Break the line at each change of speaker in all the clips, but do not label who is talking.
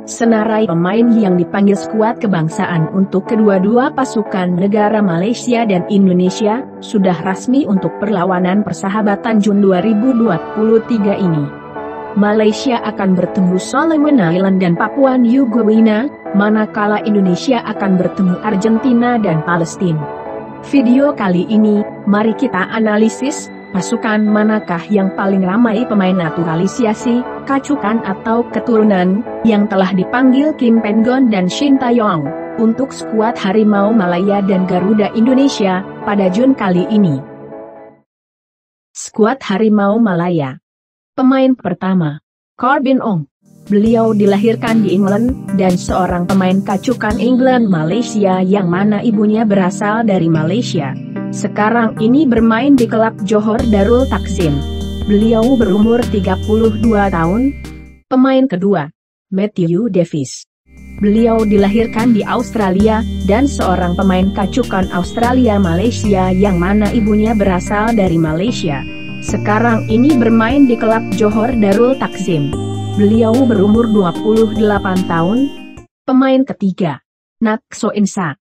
Senarai pemain yang dipanggil skuad kebangsaan untuk kedua-dua pasukan negara Malaysia dan Indonesia, sudah resmi untuk perlawanan persahabatan Jun 2023 ini. Malaysia akan bertemu Solomon Island dan Papua New Guinea, manakala Indonesia akan bertemu Argentina dan Palestina. Video kali ini, mari kita analisis, pasukan manakah yang paling ramai pemain naturalisasi, kacukan atau keturunan, yang telah dipanggil Kim Penggon dan Shin Taeyong, untuk skuad Harimau Malaya dan Garuda Indonesia, pada Jun kali ini. Skuad Harimau Malaya. Pemain pertama, Corbin Ong. Beliau dilahirkan di England, dan seorang pemain kacukan England Malaysia yang mana ibunya berasal dari Malaysia. Sekarang ini bermain di klub Johor Darul Takzim. Beliau berumur 32 tahun. Pemain kedua, Matthew Davis. Beliau dilahirkan di Australia, dan seorang pemain kacukan Australia Malaysia yang mana ibunya berasal dari Malaysia. Sekarang ini bermain di klub Johor Darul Takzim. Beliau berumur 28 tahun. Pemain ketiga, Nak So Insa.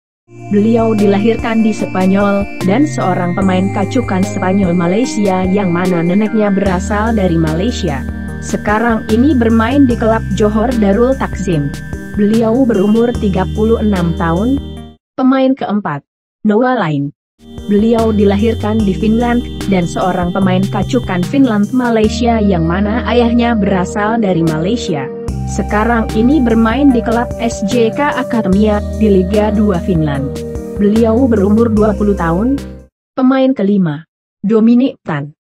Beliau dilahirkan di Spanyol, dan seorang pemain kacukan Spanyol Malaysia yang mana neneknya berasal dari Malaysia. Sekarang ini bermain di klub Johor Darul Takzim. Beliau berumur 36 tahun. Pemain keempat, Noah Lain. Beliau dilahirkan di Finland, dan seorang pemain kacukan Finland Malaysia yang mana ayahnya berasal dari Malaysia. Sekarang ini bermain di klub SJK Akademia, di Liga 2 Finland. Beliau berumur 20 tahun. Pemain kelima, Dominic Tan.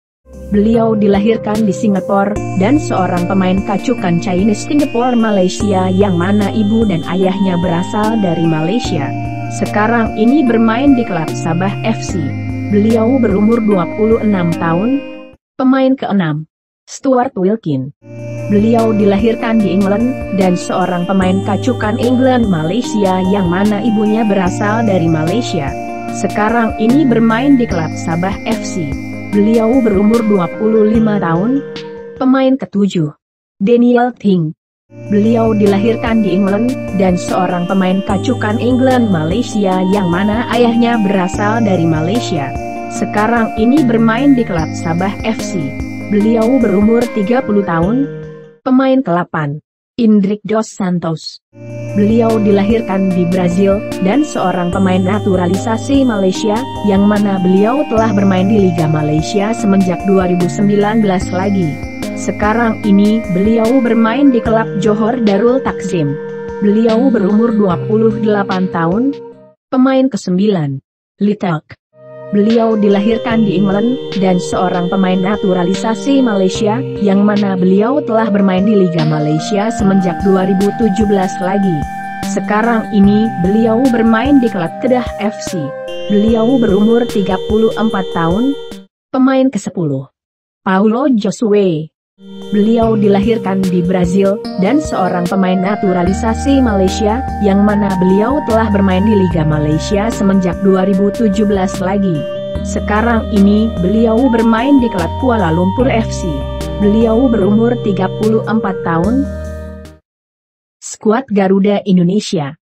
Beliau dilahirkan di Singapura, dan seorang pemain kacukan Chinese Singapore Malaysia yang mana ibu dan ayahnya berasal dari Malaysia. Sekarang ini bermain di klub Sabah FC. Beliau berumur 26 tahun. Pemain keenam, Stuart Wilkin. Beliau dilahirkan di England, dan seorang pemain kacukan England Malaysia yang mana ibunya berasal dari Malaysia. Sekarang ini bermain di klub Sabah FC. Beliau berumur 25 tahun. Pemain ketujuh, Daniel Ting. Beliau dilahirkan di England, dan seorang pemain kacukan England Malaysia yang mana ayahnya berasal dari Malaysia. Sekarang ini bermain di klub Sabah FC. Beliau berumur 30 tahun. Pemain ke-8, Indrik Dos Santos. Beliau dilahirkan di Brazil, dan seorang pemain naturalisasi Malaysia, yang mana beliau telah bermain di Liga Malaysia semenjak 2019 lagi. Sekarang ini beliau bermain di klub Johor Darul Takzim. Beliau berumur 28 tahun. Pemain ke-9, Lee Tak. Beliau dilahirkan di England, dan seorang pemain naturalisasi Malaysia, yang mana beliau telah bermain di Liga Malaysia semenjak 2017 lagi. Sekarang ini beliau bermain di klub Kedah FC. Beliau berumur 34 tahun. Pemain ke-10, Paulo Joshua. Beliau dilahirkan di Brazil, dan seorang pemain naturalisasi Malaysia, yang mana beliau telah bermain di Liga Malaysia semenjak 2017 lagi. Sekarang ini beliau bermain di klub Kuala Lumpur FC. Beliau berumur 34 tahun. Skuad Garuda Indonesia.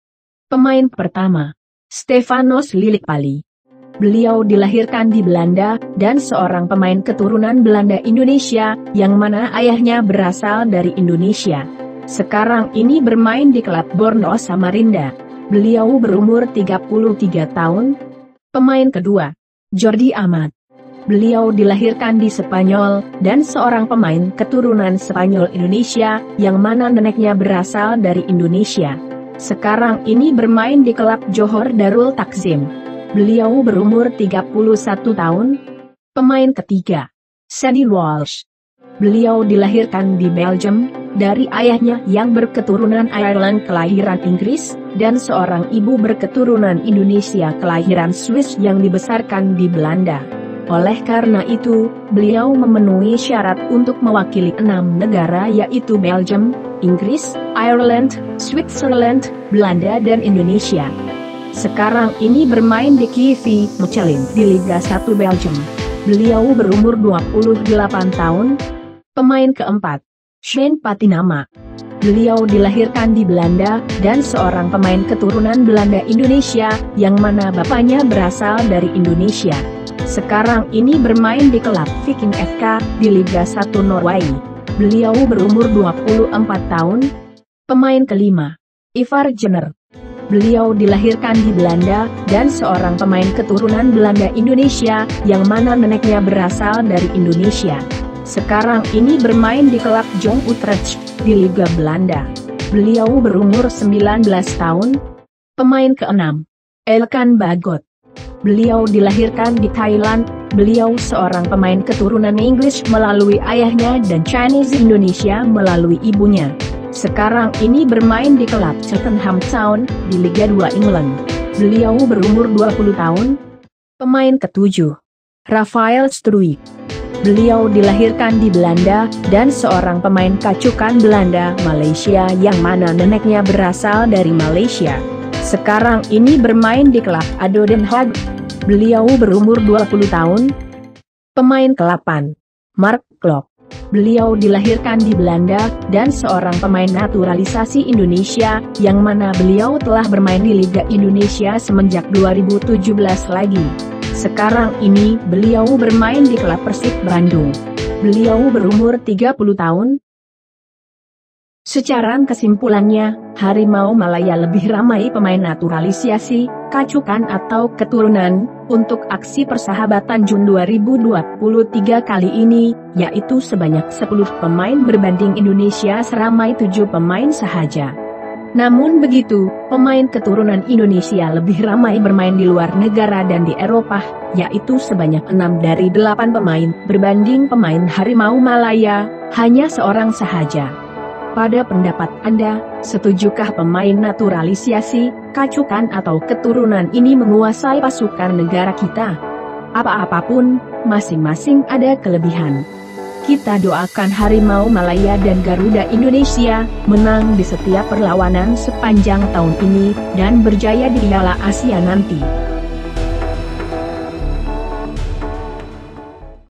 Pemain pertama, Stefanos Lillipali. Beliau dilahirkan di Belanda, dan seorang pemain keturunan Belanda Indonesia, yang mana ayahnya berasal dari Indonesia. Sekarang ini bermain di klub Borneo Samarinda. Beliau berumur 33 tahun. Pemain kedua, Jordi Amat. Beliau dilahirkan di Spanyol, dan seorang pemain keturunan Spanyol Indonesia, yang mana neneknya berasal dari Indonesia. Sekarang ini bermain di klub Johor Darul Takzim. Beliau berumur 31 tahun. Pemain ketiga, Sandy Walsh. Beliau dilahirkan di Belgium, dari ayahnya yang berketurunan Ireland kelahiran Inggris, dan seorang ibu berketurunan Indonesia kelahiran Swiss yang dibesarkan di Belanda. Oleh karena itu, beliau memenuhi syarat untuk mewakili 6 negara yaitu Belgium, Inggris, Ireland, Switzerland, Belanda dan Indonesia. Sekarang ini bermain di KV Mechelen di Liga 1 Belgium. Beliau berumur 28 tahun. Pemain keempat, Shane Patinama. Beliau dilahirkan di Belanda, dan seorang pemain keturunan Belanda Indonesia, yang mana bapaknya berasal dari Indonesia. Sekarang ini bermain di klub Viking FK, di Liga 1 Norway. Beliau berumur 24 tahun. Pemain kelima, Ivar Jenner. Beliau dilahirkan di Belanda, dan seorang pemain keturunan Belanda Indonesia, yang mana neneknya berasal dari Indonesia. Sekarang ini bermain di klub Jong Utrecht, di Liga Belanda. Beliau berumur 19 tahun. Pemain keenam, Elkan Bagot. Beliau dilahirkan di Thailand. Beliau seorang pemain keturunan Inggris melalui ayahnya dan Chinese Indonesia melalui ibunya. Sekarang ini bermain di klub Cheltenham Town, di Liga 2 England. Beliau berumur 20 tahun. Pemain ketujuh, Rafael Struijk. Beliau dilahirkan di Belanda, dan seorang pemain kacukan Belanda Malaysia yang mana neneknya berasal dari Malaysia. Sekarang ini bermain di klub ADO Den Haag. Beliau berumur 20 tahun. Pemain ke-8, Mark Klok. Beliau dilahirkan di Belanda, dan seorang pemain naturalisasi Indonesia, yang mana beliau telah bermain di Liga Indonesia semenjak 2017 lagi. Sekarang ini beliau bermain di klub Persib Bandung. Beliau berumur 30 tahun. Secara kesimpulannya, Harimau Malaya lebih ramai pemain naturalisasi, kacukan atau keturunan, untuk aksi persahabatan Jun 2023 kali ini, yaitu sebanyak 10 pemain berbanding Indonesia seramai 7 pemain sahaja. Namun begitu, pemain keturunan Indonesia lebih ramai bermain di luar negara dan di Eropa, yaitu sebanyak 6 dari 8 pemain, berbanding pemain Harimau Malaya, hanya seorang sahaja. Pada pendapat Anda, setujukah pemain naturalisasi, kacukan atau keturunan ini menguasai pasukan negara kita? Apa-apapun, masing-masing ada kelebihan. Kita doakan Harimau Malaya dan Garuda Indonesia menang di setiap perlawanan sepanjang tahun ini, dan berjaya di Piala Asia nanti.